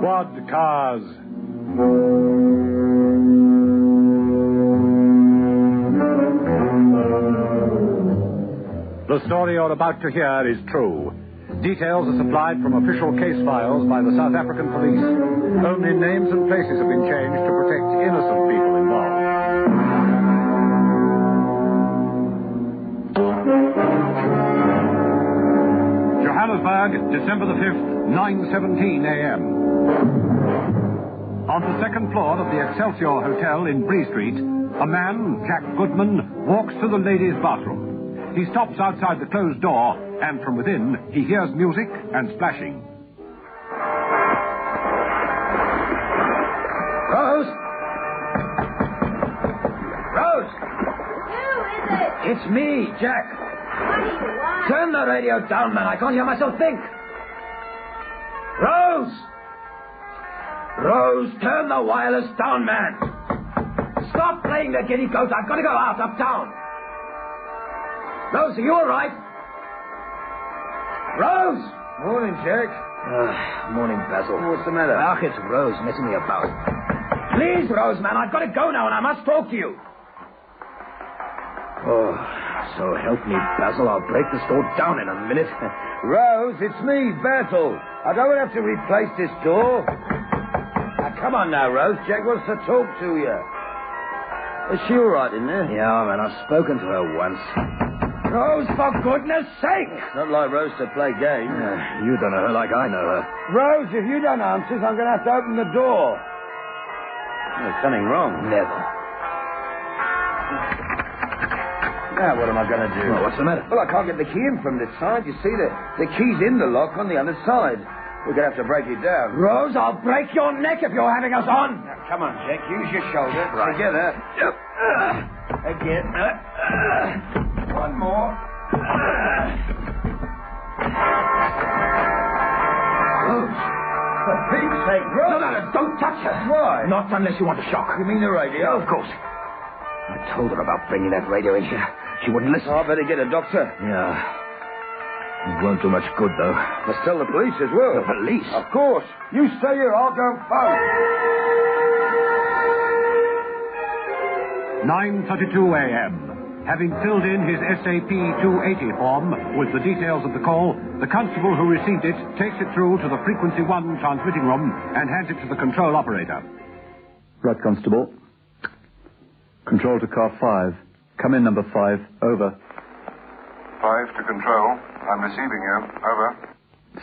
Squad Cars. The story you're about to hear is true. Details are supplied from official case files by the South African police. Only names and places have been changed to protect innocent people involved. Johannesburg, December the 5th, 9:17 a.m. On the second floor of the Excelsior Hotel in Bree Street, a man, Jack Goodman, walks to the ladies' bathroom. He stops outside the closed door, and from within, he hears music and splashing. Rose? Rose? Who is it? It's me, Jack. What do you want? Turn the radio down, man. I can't hear myself think. Rose! Rose, turn the wireless down, man. Stop playing the giddy goat. I've got to go out, uptown. Rose, are you all right? Rose! Morning, Jack. Morning, Basil. What's the matter? Ach, it's Rose messing me about. Please, Rose, man, I've got to go now, and I must talk to you. Oh, so help me, Basil. I'll break the store down in a minute. Rose, it's me, Basil. I don't have to replace this door. Now, come on now, Rose. Jack wants to talk to you. Is she all right in there? Yeah, man, I've spoken to her once. Rose, for goodness sake! Not like Rose to play games. You don't know her like I know her. Rose, if you don't answer, I'm going to have to open the door. There's something wrong. Never. Now, what am I going to do? Well, what's the matter? Well, I can't get the key in from this side. You see, the key's in the lock on the other side. We're going to have to break it down. Rose, I'll break your neck if you're having us on. Now, come on, Jack. Use your shoulder. Right. Together. Yep. Again. One more. Rose. For Pete's sake, Rose. No, don't touch her. Why? Not unless you want a shock. You mean the radio? Yeah, of course. I told her about bringing that radio in here. She wouldn't listen. Oh, I better get a doctor. Yeah. It won't do much good, though. Must tell the police as well. The police? Of course. You stay here. I'll go phone. 9:32 a.m. Having filled in his SAP 280 form with the details of the call, the constable who received it takes it through to the Frequency 1 transmitting room and hands it to the control operator. Right, Constable. Control to car 5. Come in, number 5. Over. 5 to control. I'm receiving you. Over.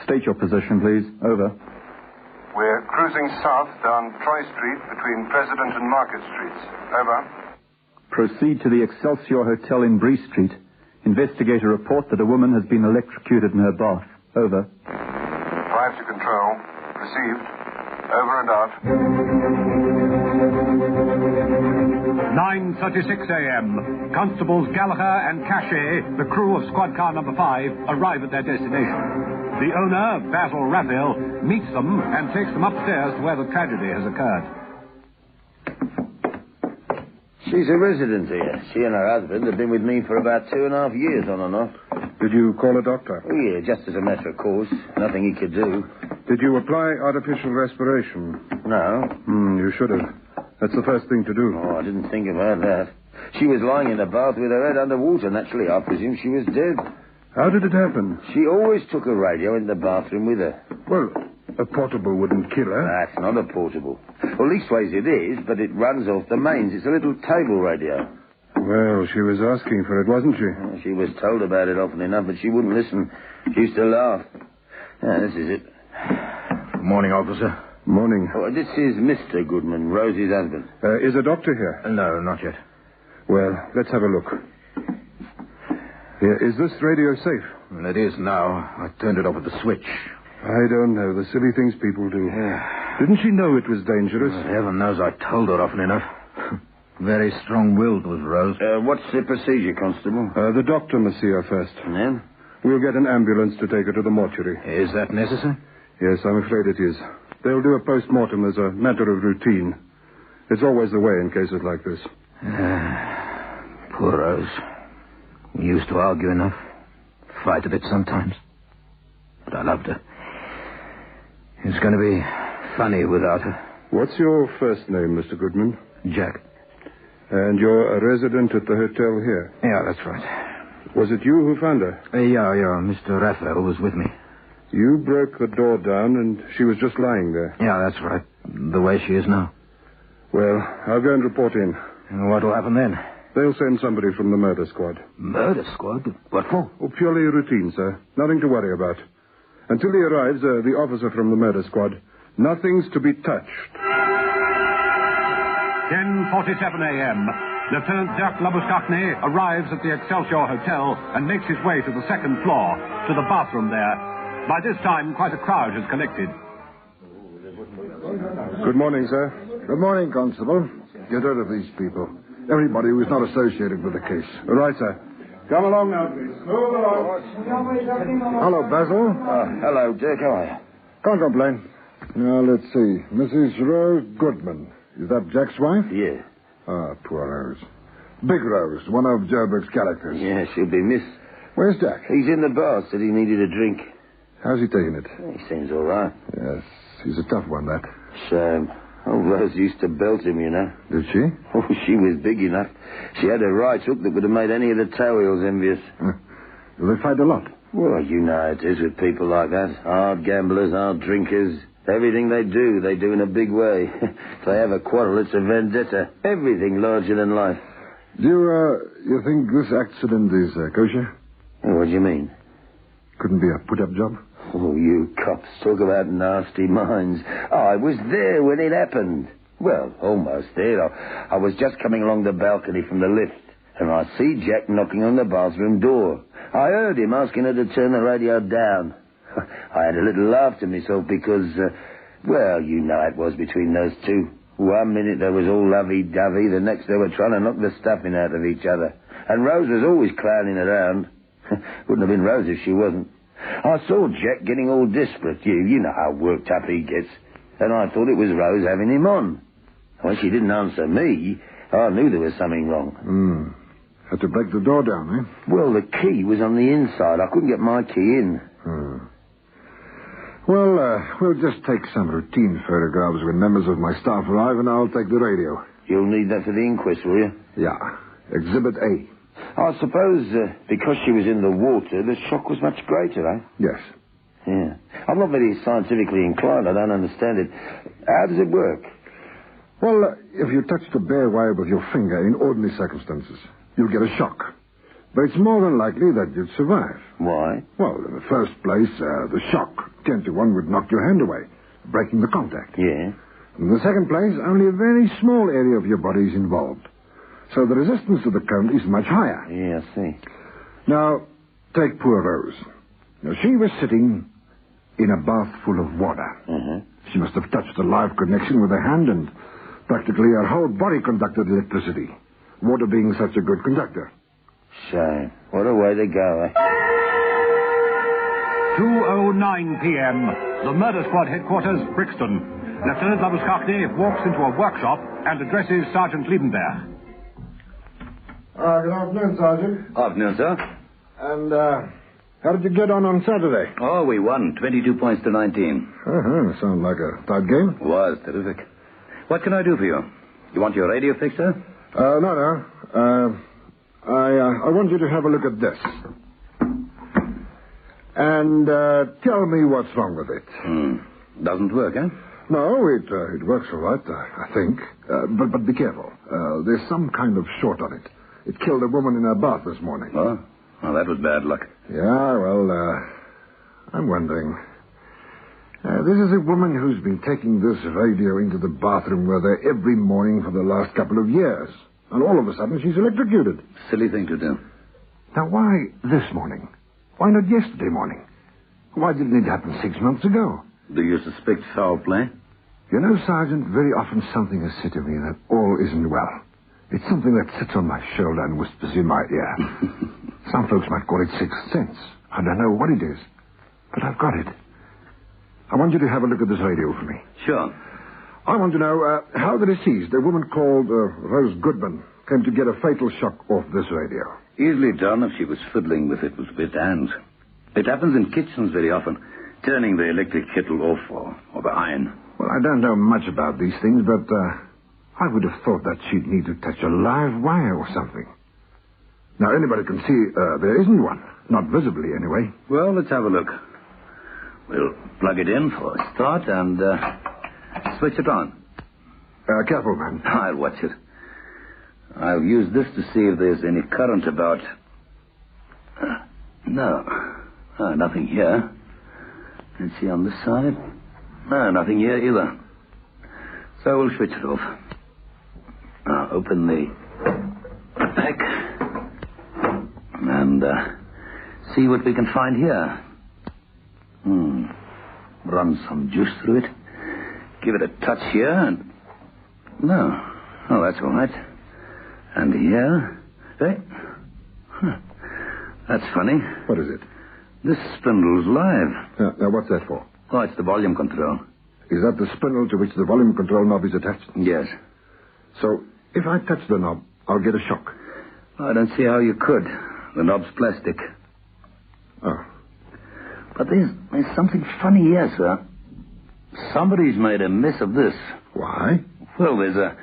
State your position, please. Over. We're cruising south down Troy Street between President and Market Streets. Over. Proceed to the Excelsior Hotel in Bree Street. Investigate a report that a woman has been electrocuted in her bath. Over. 5 to control. Received. Over and out. 9:36 a.m. Constables Gallagher and Cachet, the crew of squad car number 5, arrive at their destination. The owner, Basil Raphael, meets them and takes them upstairs to where the tragedy has occurred. She's a resident here. She and her husband have been with me for about 2.5 years, on and off. Did you call a doctor? Oh, yeah, just as a matter of course. Nothing he could do. Did you apply artificial respiration? No. You should have. That's the first thing to do. Oh, I didn't think about that. She was lying in the bath with her head under water. Naturally, I presume she was dead. How did it happen? She always took a radio in the bathroom with her. Well, a portable wouldn't kill her. That's not a portable. Well, leastways it is, but it runs off the mains. It's a little table radio. Well, she was asking for it, wasn't she? She was told about it often enough, but she wouldn't listen. She used to laugh. This is it. Good morning, officer. Morning. Oh, this is Mr. Goodman, Rosie's husband. Is a doctor here? No, not yet. Well, let's have a look. Here, is this radio safe? Well, it is now. I turned it off with the switch. I don't know. The silly things people do. Didn't she know it was dangerous? Well, heaven knows I told her often enough. Very strong-willed was Rose. What's the procedure, Constable? The doctor must see her first. And then? We'll get an ambulance to take her to the mortuary. Is that necessary? Yes, I'm afraid it is. They'll do a post-mortem as a matter of routine. It's always the way in cases like this. Poor Rose. We used to argue enough. Fight a bit sometimes. But I loved her. It's going to be funny without her. What's your first name, Mr. Goodman? Jack. And you're a resident at the hotel here? Yeah, that's right. Was it you who found her? Yeah. Mr. Raphael was with me. You broke the door down and she was just lying there. Yeah, that's right. The way she is now. Well, I'll go and report in. And what'll happen then? They'll send somebody from the murder squad. Murder squad? What for? Oh, purely routine, sir. Nothing to worry about. Until he arrives, the officer from the murder squad, nothing's to be touched. 10:47 a.m. Lieutenant Jacques Labuschagne arrives at the Excelsior Hotel and makes his way to the second floor, to the bathroom there. By this time, quite a crowd has collected. Good morning, sir. Good morning, Constable. Get rid of these people. Everybody who's not associated with the case. Right, sir. Come along now, please. Move along. Hello, Basil. Hello, Dick. How are you? Can't complain. Now, let's see. Mrs. Rose Goodman. Is that Jack's wife? Yeah. Ah, poor Rose. Big Rose, one of Joburg's characters. Yeah, she'll be missed. Where's Jack? He's in the bar. Said he needed a drink. How's he taking it? He seems all right. Yes, he's a tough one, that. Shame. Old Rose used to belt him, you know. Did she? Oh, she was big enough. She had a right hook that would have made any of the tail wheels envious. Do they fight a lot? Well, you know how it is with people like that. Hard gamblers, hard drinkers. Everything they do in a big way. If they have a quarrel, it's a vendetta. Everything larger than life. Do you think this accident is kosher? Oh, what do you mean? Couldn't be a put-up job? Oh, you cops, talk about nasty minds. I was there when it happened. Well, almost there. I was just coming along the balcony from the lift, and I see Jack knocking on the bathroom door. I heard him asking her to turn the radio down. I had a little laugh to myself because, well, you know how it was between those two. 1 minute they was all lovey-dovey, the next they were trying to knock the stuffing out of each other. And Rose was always clowning around. Wouldn't have been Rose if she wasn't. I saw Jack getting all desperate. You know how worked up he gets. And I thought it was Rose having him on. When she didn't answer me, I knew there was something wrong. Had to break the door down, eh? Well, the key was on the inside. I couldn't get my key in. Well, we'll just take some routine photographs when members of my staff arrive, and I'll take the radio. You'll need that for the inquest, will you? Yeah. Exhibit A. I suppose because she was in the water, the shock was much greater, eh? Yes. Yeah. I'm not very scientifically inclined. I don't understand it. How does it work? Well, if you touch the bare wire with your finger in ordinary circumstances, you'll get a shock. But it's more than likely that you'd survive. Why? Well, in the first place, the shock, 10 to 1, would knock your hand away, breaking the contact. Yeah. In the second place, only a very small area of your body is involved. So the resistance to the current is much higher. Yeah, I see. Now, take poor Rose. Now, she was sitting in a bath full of water. She must have touched a live connection with her hand, and practically her whole body conducted electricity. Water being such a good conductor. Shame. What a way to go, eh? 2:09 p.m. The Murder Squad headquarters, Brixton. Lieutenant Labuschagne walks into a workshop and addresses Sergeant Liebenberg. Good afternoon, Sergeant. Afternoon, sir. And, how did you get on Saturday? Oh, we won 22 points to 19. Sounds like a tight game. Was terrific. What can I do for you? You want your radio fixed, sir? No. I want you to have a look at this. And, tell me what's wrong with it. Doesn't work, eh? No, it works all right, I think. But be careful. There's some kind of short on it. It killed a woman in her bath this morning. Oh? Well, that was bad luck. Yeah, well, I'm wondering. This is a woman who's been taking this radio into the bathroom with her every morning for the last couple of years. And all of a sudden, she's electrocuted. Silly thing to do. Now, why this morning? Why not yesterday morning? Why didn't it happen 6 months ago? Do you suspect foul play? You know, Sergeant, very often something has said to me that all isn't well. It's something that sits on my shoulder and whispers in my ear. Some folks might call it sixth sense. I don't know what it is, but I've got it. I want you to have a look at this radio for me. Sure. I want to know how the deceased, a woman called Rose Goodman, came to get a fatal shock off this radio. Easily done if she was fiddling with it with wet hands. It happens in kitchens very often, turning the electric kettle off or the iron. Well, I don't know much about these things, but I would have thought that she'd need to touch a live wire or something. Now, anybody can see there isn't one. Not visibly, anyway. Well, let's have a look. We'll plug it in for a start and switch it on. Careful, man. I'll watch it. I'll use this to see if there's any current about. No. Nothing here. Let's see on this side. No, nothing here either. So we'll switch it off. Now, open the pack and see what we can find here. Run some juice through it. Give it a touch here and... No. Oh, that's all right. And here... Hey? That's funny. What is it? This spindle's live. Now, what's that for? Oh, it's the volume control. Is that the spindle to which the volume control knob is attached? Yes. So, if I touch the knob, I'll get a shock. I don't see how you could. The knob's plastic. Oh. But there's something funny here, sir. Somebody's made a mess of this. Why? Well, there's a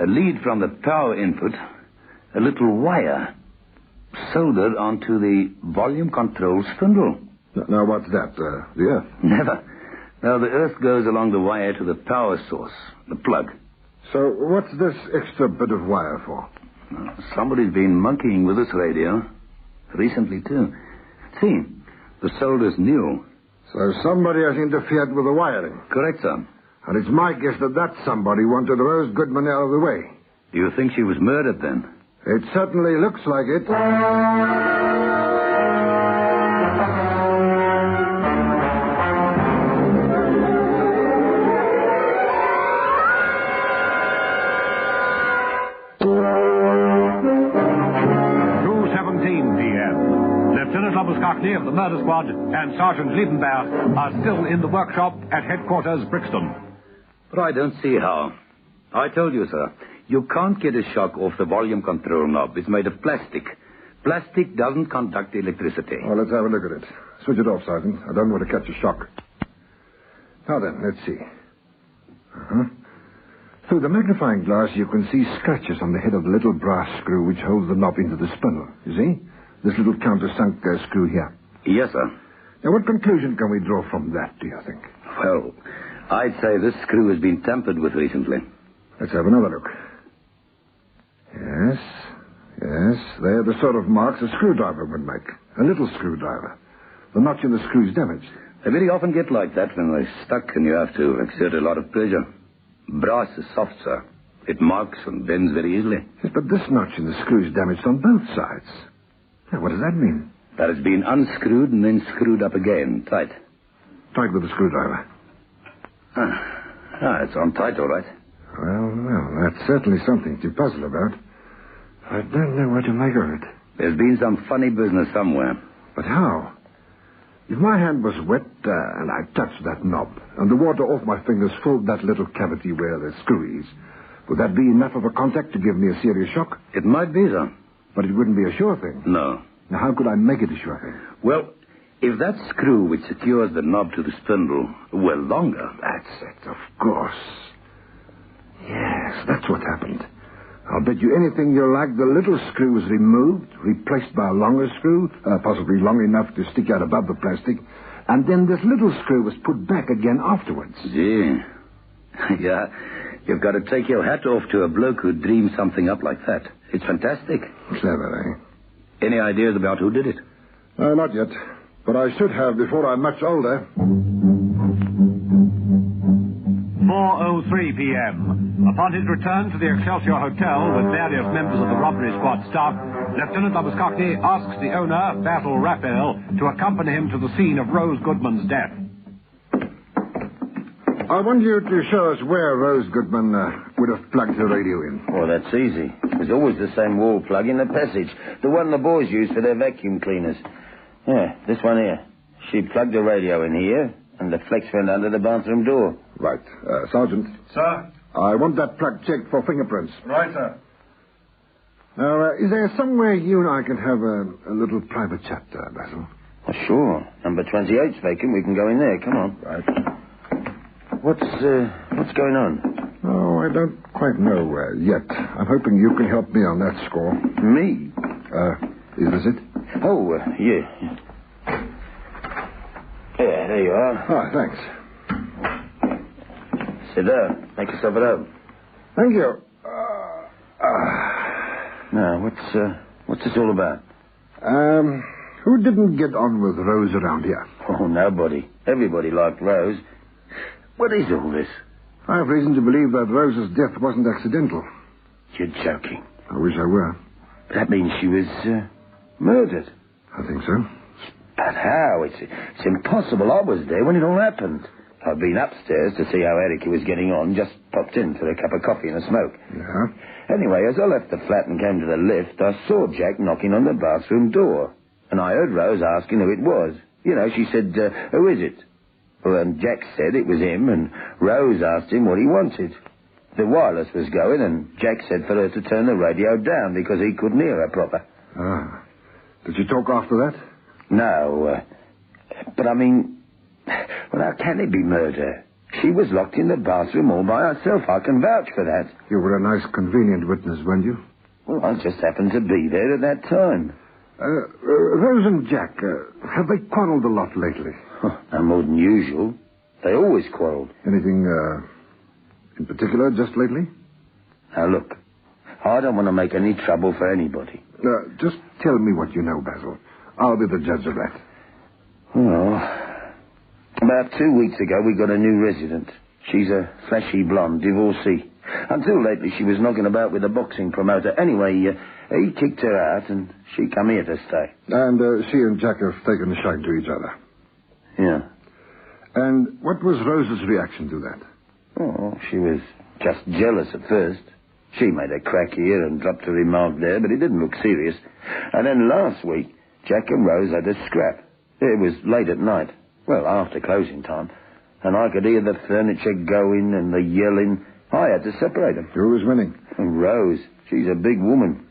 lead from the power input, a little wire, soldered onto the volume control spindle. Now, what's that? The earth? Never. Now, the earth goes along the wire to the power source, the plug. So, what's this extra bit of wire for? Somebody's been monkeying with this radio. Recently, too. See, the solder's new. So somebody has interfered with the wiring. Correct, sir. And it's my guess that somebody wanted Rose Goodman out of the way. Do you think she was murdered, then? It certainly looks like it. 2:17 p.m. Lieutenant Lobuskakny of the murder squad and Sergeant Liebenberg are still in the workshop at headquarters, Brixton. But I don't see how. I told you, sir. You can't get a shock off the volume control knob. It's made of plastic. Plastic doesn't conduct electricity. Well, let's have a look at it. Switch it off, Sergeant. I don't want to catch a shock. Now then, let's see. Through the magnifying glass, you can see scratches on the head of the little brass screw which holds the knob into the spindle. You see? This little countersunk screw here. Yes, sir. Now, what conclusion can we draw from that, do you think? Well, I'd say this screw has been tampered with recently. Let's have another look. Yes. They're the sort of marks a screwdriver would make. A little screwdriver. The notch in the screw's damaged. They very often get like that when they're stuck and you have to exert a lot of pressure. Brass is soft, sir. It marks and bends very easily. Yes, but this notch in the screw is damaged on both sides. Now, what does that mean? That it's been unscrewed and then screwed up again, tight. Tight with a screwdriver. It's on tight, all right. Well, that's certainly something to puzzle about. I don't know what to make of it. There's been some funny business somewhere. But how? If my hand was wet and I touched that knob, and the water off my fingers filled that little cavity where the screw is, would that be enough of a contact to give me a serious shock? It might be, sir. But it wouldn't be a sure thing. No. Now, how could I make it a sure thing? Well, if that screw which secures the knob to the spindle were longer... That's it, of course. Yes, that's what happened. I'll bet you anything you like the little screw was removed, replaced by a longer screw, possibly long enough to stick out above the plastic, and then this little screw was put back again afterwards. Gee. Yeah, you've got to take your hat off to a bloke who dreamed something up like that. It's fantastic. Clever, eh? Any ideas about who did it? Not yet. But I should have before I'm much older. 4:03 p.m. Upon his return to the Excelsior Hotel with various members of the robbery squad staff, Lieutenant Lobuskakny asks the owner, Basil Raphael, to accompany him to the scene of Rose Goodman's death. I want you to show us where Rose Goodman would have plugged her radio in. Oh, that's easy. There's always the same wall plug in the passage. The one the boys use for their vacuum cleaners. Yeah, this one here. She plugged the radio in here, and the flex went under the bathroom door. Right. Sergeant. Sir? I want that plug checked for fingerprints. Right, sir. Now, is there somewhere you and I can have a little private chat, Basil? Oh, sure. Number 28's vacant. We can go in there. Come on. Right. What's What's going on? Oh, I don't quite know yet. I'm hoping you can help me on that score. Me? Is this it? Oh, yeah. Yeah, there you are. Ah, thanks. Sit down. Make yourself at home. Thank you. Now, what's this all about? Who didn't get on with Rose around here? Oh, nobody. Everybody liked Rose. What is all this? I have reason to believe that Rose's death wasn't accidental. You're joking. I wish I were. That means she was murdered. I think so. But how? It's impossible. I was there when it all happened. I'd been upstairs to see how Erica was getting on, just popped in for a cup of coffee and a smoke. Yeah? Anyway, as I left the flat and came to the lift, I saw Jack knocking on the bathroom door. And I heard Rose asking who it was. You know, she said, who is it? Well, and Jack said it was him, and Rose asked him what he wanted. The wireless was going, and Jack said for her to turn the radio down because he couldn't hear her proper. Ah. Did you talk after that? No, but I mean, well, how can it be murder? She was locked in the bathroom all by herself. I can vouch for that. You were a nice, convenient witness, weren't you? Well, I just happened to be there at that time. Rose and Jack, have they quarreled a lot lately? No more than usual. They always quarreled. Anything in particular just lately? Now, look, I don't want to make any trouble for anybody. Just tell me what you know, Basil. I'll be the judge of that. Well, about 2 weeks ago, we got a new resident. She's a fleshy blonde divorcee. Until lately, she was knocking about with a boxing promoter. Anyway, he kicked her out, and she come here to stay. And she and Jack have taken a shine to each other. Yeah. And what was Rose's reaction to that? Oh, she was just jealous at first. She made a crack here and dropped a remark there, but it didn't look serious. And then last week, Jack and Rose had a scrap. It was late at night. Well, after closing time. And I could hear the furniture going and the yelling. I had to separate them. Who was winning? And Rose. She's a big woman.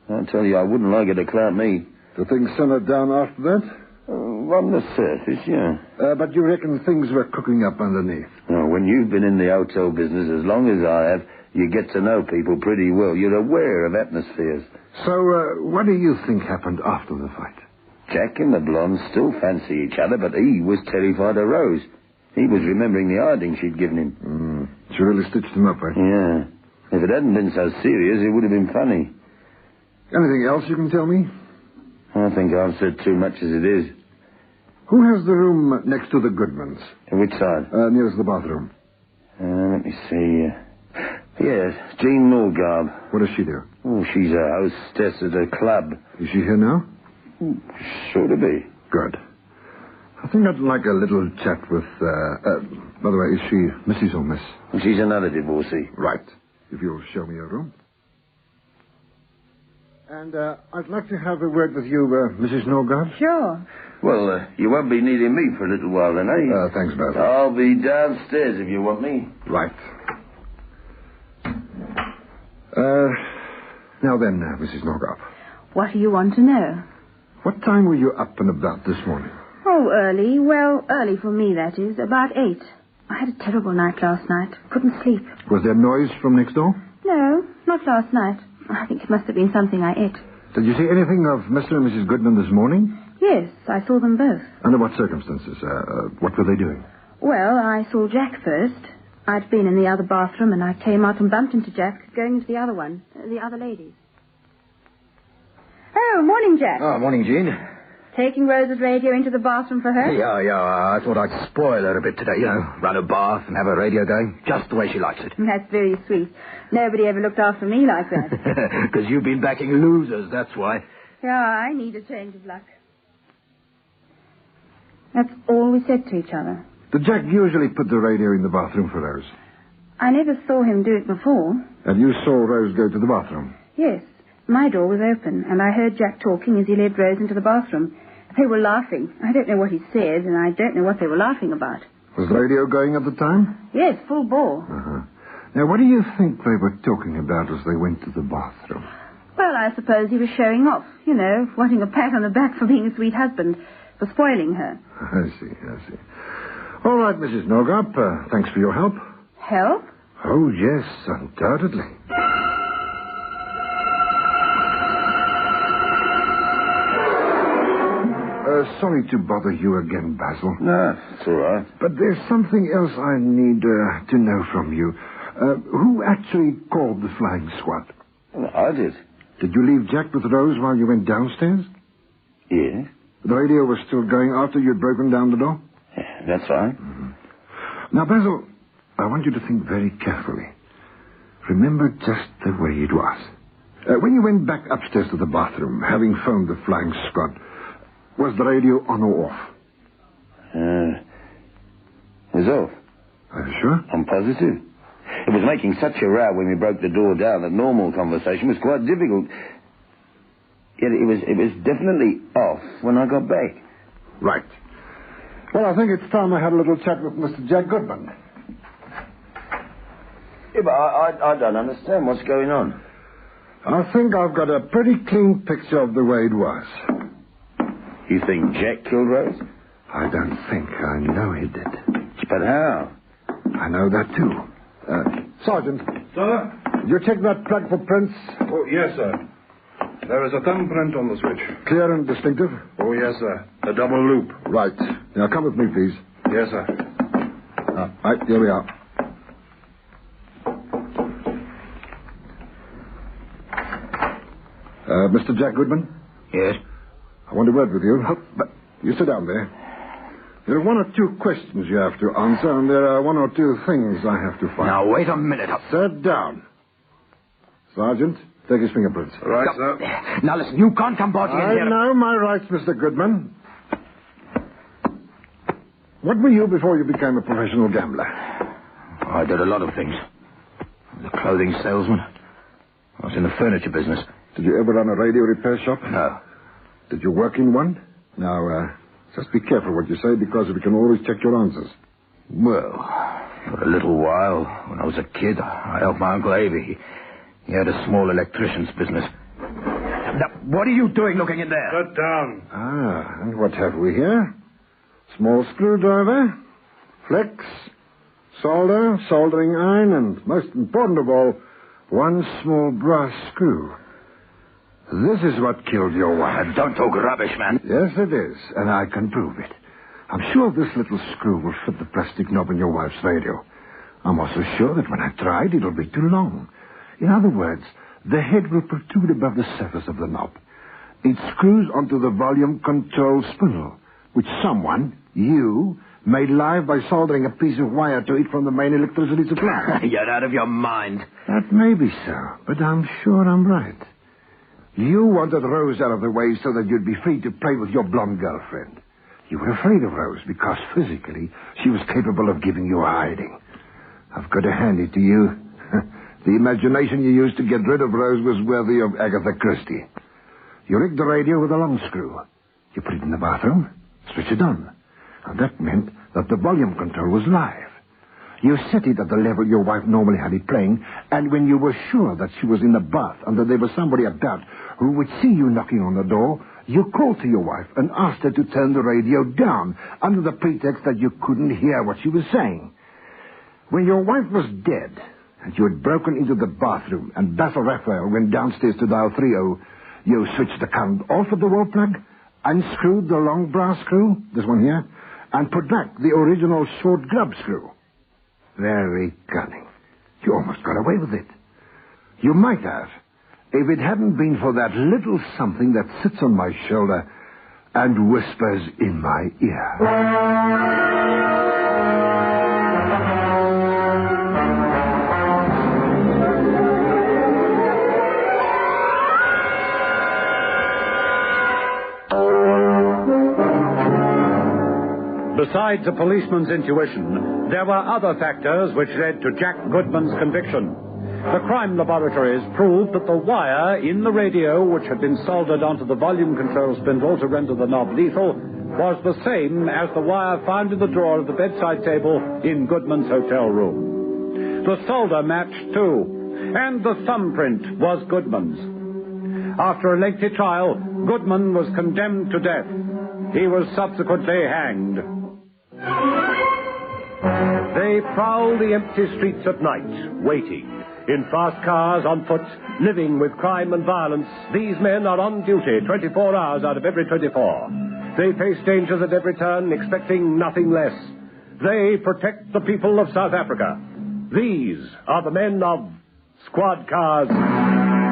I tell you, I wouldn't like her to clout me. Do things simmer down after that? On the surface, yeah. But you reckon things were cooking up underneath? Oh, when you've been in the hotel business as long as I have, you get to know people pretty well. You're aware of atmospheres. So, what do you think happened after the fight? Jack and the blonde still fancy each other, but he was terrified of Rose. He was remembering the hiding she'd given him. She really stitched him up, eh? Yeah. If it hadn't been so serious, it would have been funny. Anything else you can tell me? I think I've said too much as it is. Who has the room next to the Goodmans? Which side? Nearest the bathroom. Let me see. Yes, Jean Norgard. What does she do? Oh, she's a hostess at a club. Is she here now? Sure to be. Good. I think I'd like a little chat with, by the way, is she Mrs. or Miss? She's another divorcee. Right. If you'll show me a room. And I'd like to have a word with you, Mrs. Norgard. Sure. Well, you won't be needing me for a little while then, eh? Thanks, Basil. I'll be downstairs if you want me. Right. Now then, Mrs. Norgard. What do you want to know? What time were you up and about this morning? Oh, early. Well, early for me, that is. About 8. I had a terrible night last night. Couldn't sleep. Was there noise from next door? No, not last night. I think it must have been something I ate. Did you see anything of Mr. and Mrs. Goodman this morning? Yes, I saw them both. Under what circumstances? What were they doing? Well, I saw Jack first. I'd been in the other bathroom, and I came out and bumped into Jack, going into the other one, the other ladies. Oh, morning, Jack. Oh, morning, Jean. Taking Rose's radio into the bathroom for her? Yeah. I thought I'd spoil her a bit today, run a bath and have her radio going, just the way she likes it. That's very sweet. Nobody ever looked after me like that. Because you've been backing losers, that's why. Yeah, I need a change of luck. That's all we said to each other. Did Jack usually put the radio in the bathroom for Rose? I never saw him do it before. And you saw Rose go to the bathroom? Yes. My door was open, and I heard Jack talking as he led Rose into the bathroom. They were laughing. I don't know what he said, and I don't know what they were laughing about. Was the radio going at the time? Yes, full bore. Uh-huh. Now, what do you think they were talking about as they went to the bathroom? Well, I suppose he was showing off, wanting a pat on the back for being a sweet husband, for spoiling her. I see. All right, Mrs. Norgard, thanks for your help. Help? Oh, yes, undoubtedly. Sorry to bother you again, Basil. No, it's all right. But there's something else I need to know from you. Who actually called the flying squad? Well, I did. Did you leave Jack with Rose while you went downstairs? Yes. The radio was still going after you'd broken down the door? Yeah, that's right. Mm-hmm. Now, Basil, I want you to think very carefully. Remember just the way it was. When you went back upstairs to the bathroom, having phoned the flying squad, was the radio on or off? It was off. Are you sure? I'm positive. It was making such a row when we broke the door down that normal conversation was quite difficult. Yet it was definitely off when I got back. Right. Well, I think it's time I had a little chat with Mr. Jack Goodman. Yeah, but I don't understand what's going on. I think I've got a pretty clean picture of the way it was. You think Jack killed Rose? I don't think. I know he did. But how? I know that, too. Sergeant. Sir? Did you check that plug for prints? Oh, yes, sir. There is a thumbprint on the switch. Clear and distinctive? Oh, yes, sir. A double loop. Right. Now, come with me, please. Yes, sir. Right, here we are. Mr. Jack Goodman? Yes? I want a word with you. But you sit down there. There are one or two questions you have to answer, and there are one or two things I have to find. Now, wait a minute. Sit down. Sergeant, take his fingerprints. Right, sir. Now, listen, you can't come barging in I here. know my rights, Mr. Goodman. What were you before you became a professional gambler? I did a lot of things. I was a clothing salesman. I was in the furniture business. Did you ever run a radio repair shop? No. Did you work in one? Now, just be careful what you say, because we can always check your answers. Well, for a little while, when I was a kid, I helped my Uncle Avey. He had a small electrician's business. Now, what are you doing looking in there? Sit down. Ah, and what have we here? Small screwdriver, flex, solder, soldering iron, and most important of all, one small brass screw. This is what killed your wife. Don't talk rubbish, man. Yes, it is, and I can prove it. I'm sure this little screw will fit the plastic knob in your wife's radio. I'm also sure that when I try it, it'll be too long. In other words, the head will protrude above the surface of the knob. It screws onto the volume control spindle, which someone, you, made live by soldering a piece of wire to it from the main electricity supply. You're out of your mind. That may be so, but I'm sure I'm right. You wanted Rose out of the way so that you'd be free to play with your blonde girlfriend. You were afraid of Rose because physically she was capable of giving you a hiding. I've got to hand it to you. The imagination you used to get rid of Rose was worthy of Agatha Christie. You rigged the radio with a long screw. You put it in the bathroom, switch it on. And that meant that the volume control was live. You set it at the level your wife normally had it playing, and when you were sure that she was in the bath and that there was somebody about who would see you knocking on the door, you called to your wife and asked her to turn the radio down under the pretext that you couldn't hear what she was saying. When your wife was dead and you had broken into the bathroom and Basil Raphael went downstairs to dial 30, you switched the current off at the wall plug, unscrewed the long brass screw, this one here, and put back the original short grub screw. Very cunning. You almost got away with it. You might have, if it hadn't been for that little something that sits on my shoulder and whispers in my ear. Besides a policeman's intuition, there were other factors which led to Jack Goodman's conviction. The crime laboratories proved that the wire in the radio, which had been soldered onto the volume control spindle to render the knob lethal, was the same as the wire found in the drawer of the bedside table in Goodman's hotel room. The solder matched, too, and the thumbprint was Goodman's. After a lengthy trial, Goodman was condemned to death. He was subsequently hanged. They prowl the empty streets at night, waiting. In fast cars, on foot, living with crime and violence, these men are on duty 24 hours out of every 24. They face dangers at every turn, expecting nothing less. They protect the people of South Africa. These are the men of Squad Cars.